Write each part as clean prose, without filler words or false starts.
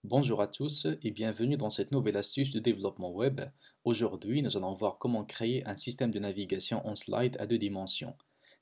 Bonjour à tous et bienvenue dans cette nouvelle astuce de développement web. Aujourd'hui, nous allons voir comment créer un système de navigation en slide à deux dimensions.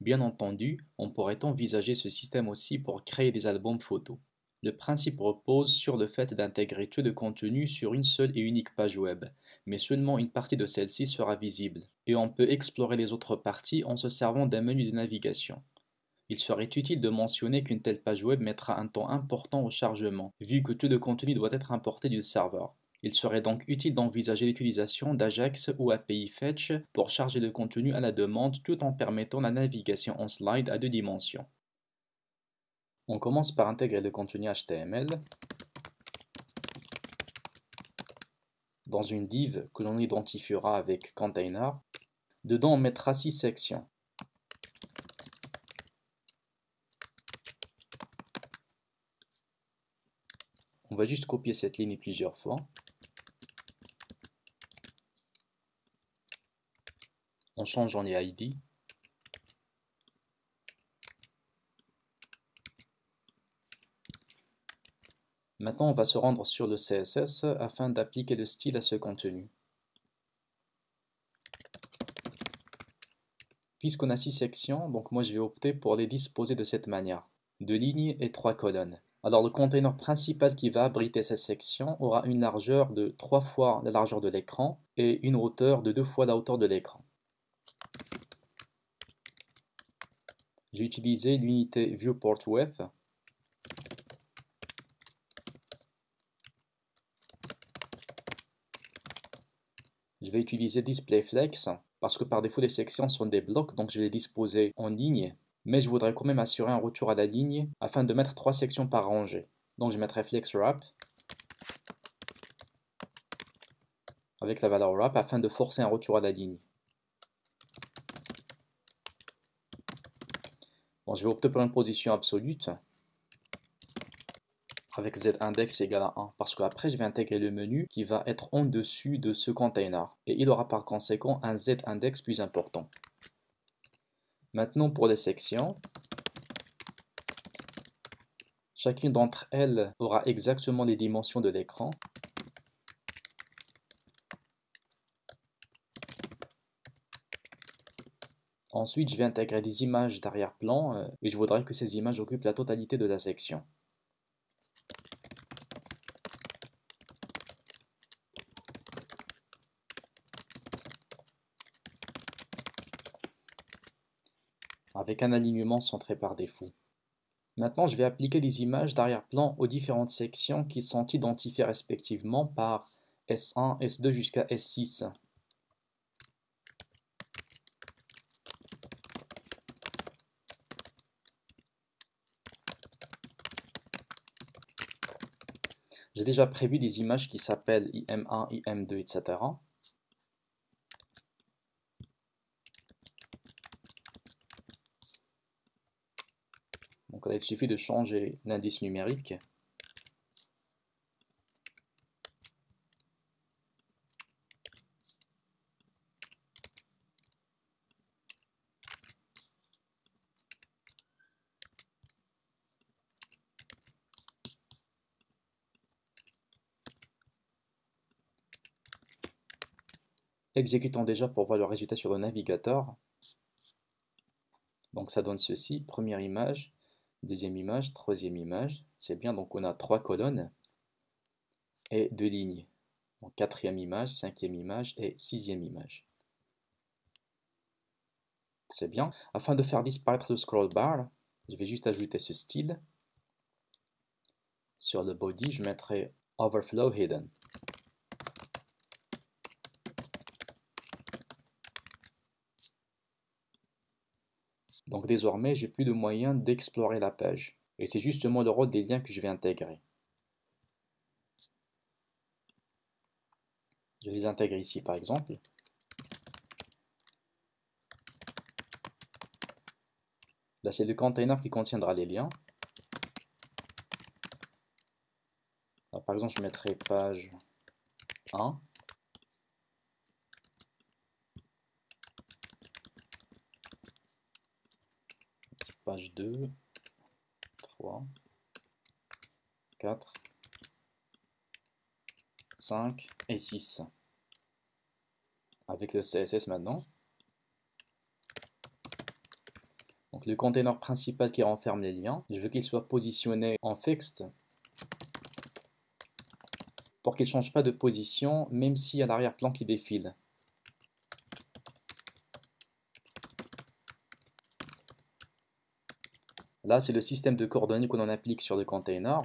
Bien entendu, on pourrait envisager ce système aussi pour créer des albums photos. Le principe repose sur le fait d'intégrer tout le contenu sur une seule et unique page web, mais seulement une partie de celle-ci sera visible, et on peut explorer les autres parties en se servant d'un menu de navigation. Il serait utile de mentionner qu'une telle page web mettra un temps important au chargement, vu que tout le contenu doit être importé du serveur. Il serait donc utile d'envisager l'utilisation d'Ajax ou API Fetch pour charger le contenu à la demande tout en permettant la navigation en slide à deux dimensions. On commence par intégrer le contenu HTML dans une div que l'on identifiera avec container. Dedans, on mettra 6 sections. On va juste copier cette ligne plusieurs fois. En changeant les ID. Maintenant, on va se rendre sur le CSS afin d'appliquer le style à ce contenu. Puisqu'on a 6 sections, donc moi je vais opter pour les disposer de cette manière, 2 lignes et 3 colonnes. Alors le container principal qui va abriter ces sections aura une largeur de 3 fois la largeur de l'écran et une hauteur de 2 fois la hauteur de l'écran. J'ai utilisé l'unité viewPortWidth. Je vais utiliser displayFlex parce que par défaut les sections sont des blocs, donc je vais les disposer en ligne, mais je voudrais quand même assurer un retour à la ligne afin de mettre 3 sections par rangée. Donc je mettrai FlexWrap avec la valeur wrap afin de forcer un retour à la ligne. Bon, je vais opter pour une position absolue avec z-index égale à 1 parce qu'après je vais intégrer le menu qui va être en dessus de ce container et il aura par conséquent un z-index plus important. Maintenant pour les sections, chacune d'entre elles aura exactement les dimensions de l'écran. Ensuite, je vais intégrer des images d'arrière-plan et je voudrais que ces images occupent la totalité de la section. Avec un alignement centré par défaut. Maintenant, je vais appliquer des images d'arrière-plan aux différentes sections qui sont identifiées respectivement par S1, S2 jusqu'à S6. J'ai déjà prévu des images qui s'appellent IM1, IM2, etc. Donc là, il suffit de changer l'indice numérique. Exécutons déjà pour voir le résultat sur le navigateur. Donc ça donne ceci, première image, deuxième image, troisième image. C'est bien, donc on a 3 colonnes et 2 lignes. Donc quatrième image, cinquième image et sixième image. C'est bien. Afin de faire disparaître le scroll bar, je vais juste ajouter ce style. Sur le body, je mettrai Overflow Hidden. Donc désormais, j'ai plus de moyens d'explorer la page. Et c'est justement le rôle des liens que je vais intégrer. Je les intègre ici par exemple. Là, c'est le container qui contiendra les liens. Alors, par exemple, je mettrai page 1. Page 2, 3, 4, 5 et 6. Avec le CSS maintenant. Donc le container principal qui renferme les liens, je veux qu'il soit positionné en fixed pour qu'il ne change pas de position même s'il y a l'arrière-plan qui défile. Là, c'est le système de coordonnées qu'on en applique sur le container.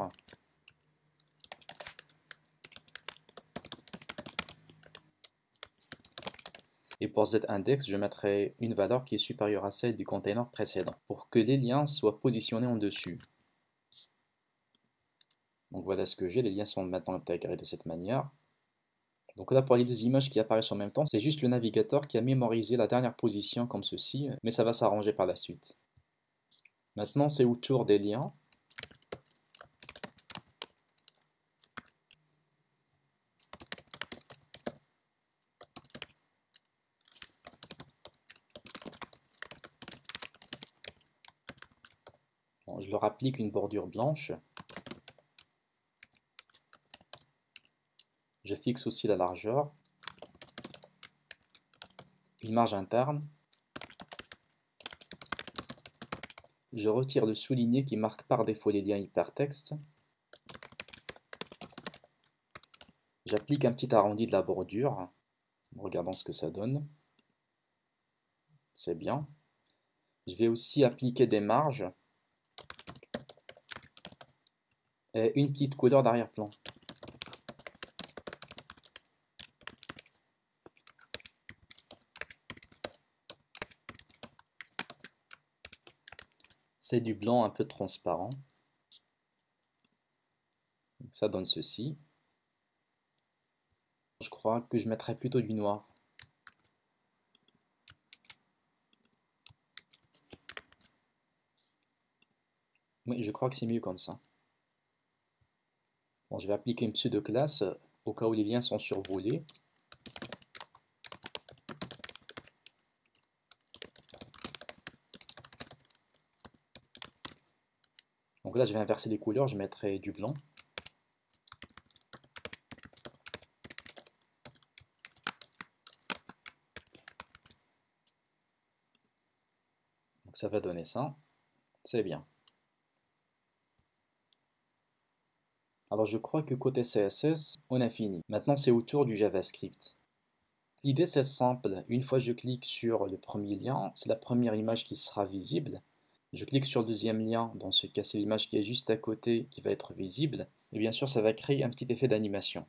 Et pour Z-index, je mettrai une valeur qui est supérieure à celle du container précédent pour que les liens soient positionnés en dessus. Donc voilà ce que j'ai, les liens sont maintenant intégrés de cette manière. Donc là, pour les deux images qui apparaissent en même temps, c'est juste le navigateur qui a mémorisé la dernière position comme ceci, mais ça va s'arranger par la suite. Maintenant, c'est autour des liens. Bon, je leur applique une bordure blanche. Je fixe aussi la largeur. Une marge interne. Je retire le souligné qui marque par défaut les liens hypertextes. J'applique un petit arrondi de la bordure. Regardons ce que ça donne. C'est bien. Je vais aussi appliquer des marges et une petite couleur d'arrière-plan. C'est du blanc un peu transparent. Ça donne ceci. Je crois que je mettrai plutôt du noir. Oui, je crois que c'est mieux comme ça. Bon, je vais appliquer une pseudo-classe au cas où les liens sont survolés. Donc là, je vais inverser les couleurs, je mettrai du blanc. Donc ça va donner ça. C'est bien. Alors je crois que côté CSS, on a fini. Maintenant, c'est au tour du JavaScript. L'idée, c'est simple. Une fois que je clique sur le premier lien, c'est la première image qui sera visible. Je clique sur le deuxième lien, dans ce cas, c'est l'image qui est juste à côté qui va être visible. Et bien sûr, ça va créer un petit effet d'animation.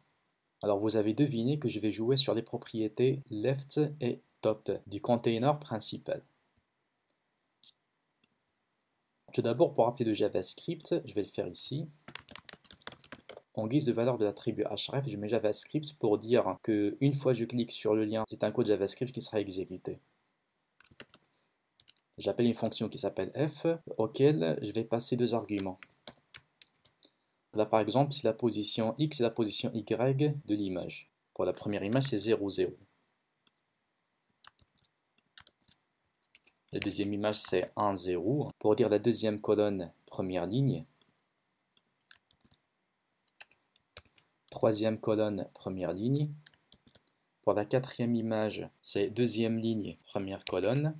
Alors vous avez deviné que je vais jouer sur les propriétés left et top du container principal. Tout d'abord, pour appeler le JavaScript, je vais le faire ici. En guise de valeur de l'attribut href, je mets JavaScript pour dire que une fois que je clique sur le lien, c'est un code JavaScript qui sera exécuté. J'appelle une fonction qui s'appelle f, auquel je vais passer deux arguments. Là par exemple, c'est la position x et la position y de l'image. Pour la première image, c'est 0, 0. La deuxième image, c'est 1, 0. Pour dire la deuxième colonne, première ligne. Troisième colonne, première ligne. Pour la quatrième image, c'est deuxième ligne, première colonne.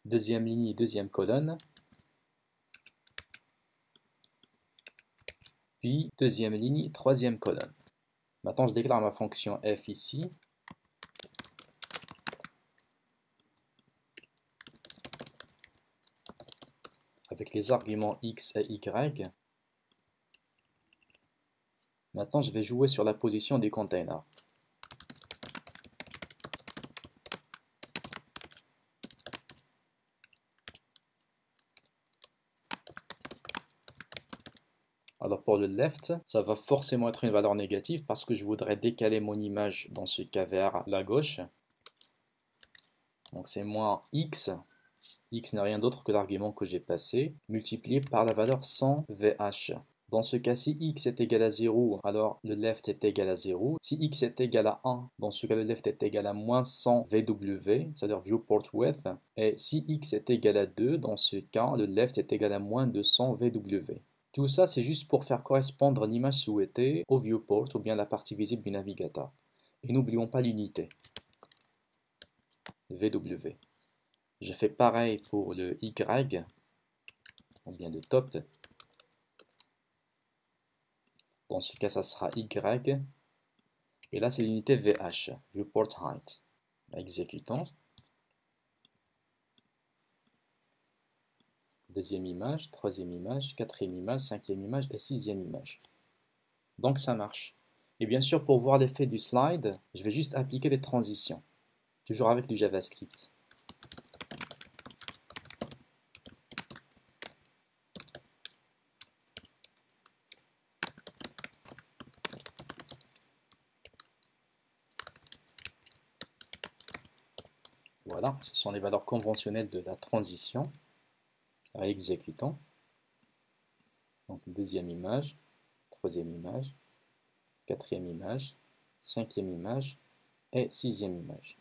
Deuxième ligne, deuxième colonne. Puis deuxième ligne, troisième colonne. Maintenant, je déclare ma fonction f ici. Avec les arguments x et y. Maintenant, je vais jouer sur la position des containers. Alors pour le left, ça va forcément être une valeur négative parce que je voudrais décaler mon image dans ce cas vers la gauche. Donc c'est moins x. X n'est rien d'autre que l'argument que j'ai passé, multiplié par la valeur 100 VH. Dans ce cas-ci, x est égal à 0, alors le left est égal à 0. Si x est égal à 1, dans ce cas, le left est égal à moins 100 VW, c'est-à-dire viewport width. Et si x est égal à 2, dans ce cas, le left est égal à moins 200 VW. Tout ça, c'est juste pour faire correspondre l'image souhaitée au viewport ou bien la partie visible du navigateur. Et n'oublions pas l'unité, VW. Je fais pareil pour le Y, ou bien le top. Dans ce cas, ça sera Y. Et là, c'est l'unité VH, viewport height. Exécutons. Deuxième image, troisième image, quatrième image, cinquième image et sixième image. Donc ça marche. Et bien sûr, pour voir l'effet du slide, je vais juste appliquer les transitions, toujours avec du JavaScript. Voilà, ce sont les valeurs conventionnelles de la transition. Exécutons. Donc deuxième image, troisième image, quatrième image, cinquième image et sixième image.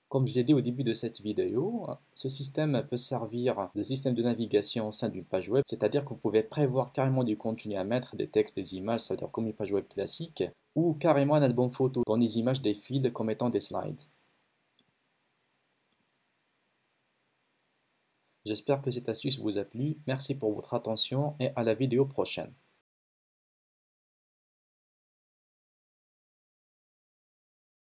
Comme je l'ai dit au début de cette vidéo, ce système peut servir de système de navigation au sein d'une page web, c'est-à-dire que vous pouvez prévoir carrément du contenu à mettre, des textes, des images, c'est-à-dire comme une page web classique, ou carrément un album photo dans les images des fils comme étant des slides. J'espère que cette astuce vous a plu, merci pour votre attention et à la vidéo prochaine.